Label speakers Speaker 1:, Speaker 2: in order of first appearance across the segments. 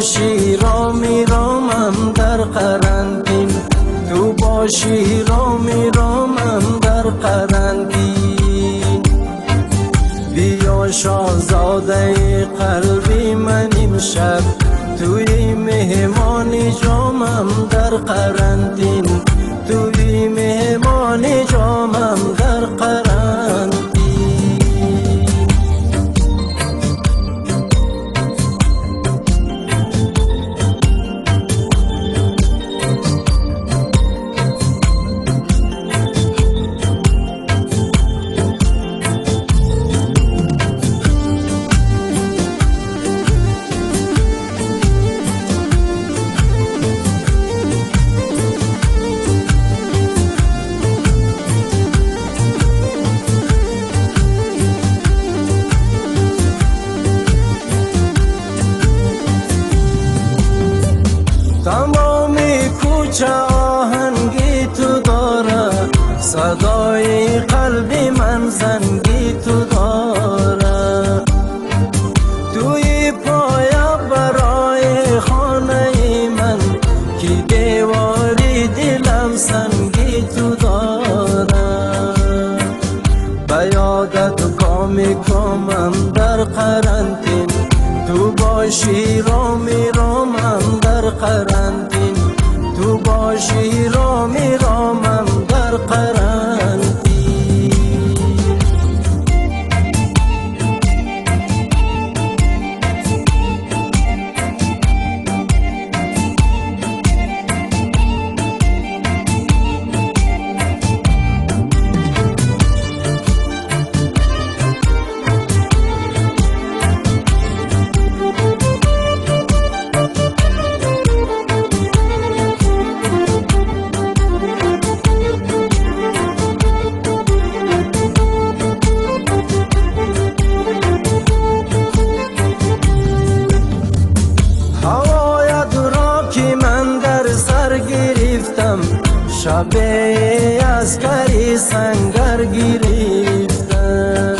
Speaker 1: باشی را میرامم در قرنطین، تو باشی را میرامم در قرنطین. بیا شاهزاده قلبی من امشب، توی مهمان جامم در قرنطین، توی مهمان جامم در قرنطین. تمامی کوچه آهنگی تو داره، صدای قلبی من زنگی تو داره. توی پایه برای خانه من که دیواری دلم سنگی تو داره. به یادت کامی کامم در قرنطین، تو باشی را میرامم در قرنطین، تو باشی را میرامم در قرنطین. شب عسکری سنگر گرفتم،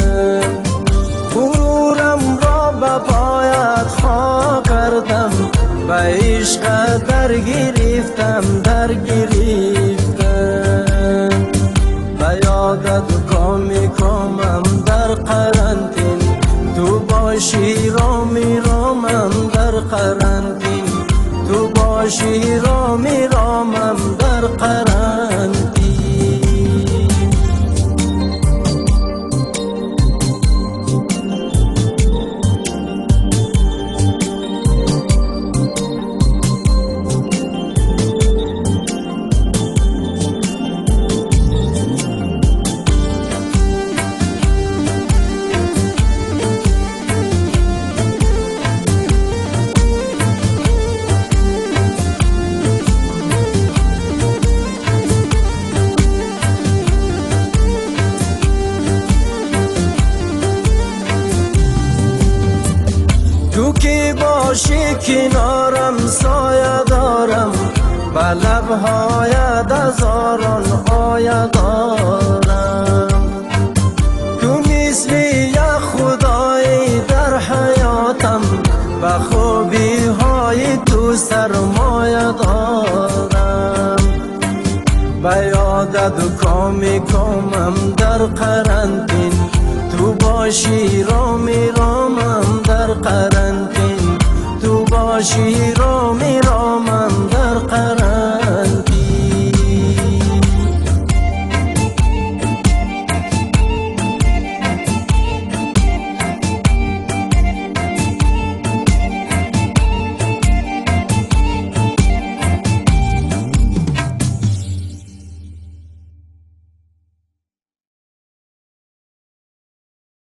Speaker 1: غرورم را به پایت خاک کردم، به عشق در گرفتم در گرفتم. به یادت کامی کامم در قرنطین، تو باشی را میرامم در قرنطین، تو باشی را میرامم در قرنطین. تو که باشی کنارم سایه دارم، به لبهایت هزاران آیه دارم. تو مثل یک خدای در حیاتم، به خوبی های تو سرمایه دارم. به یادت کامی کامم در قرنطین، تو باشی را میرامم در قرنطین، تو باشی را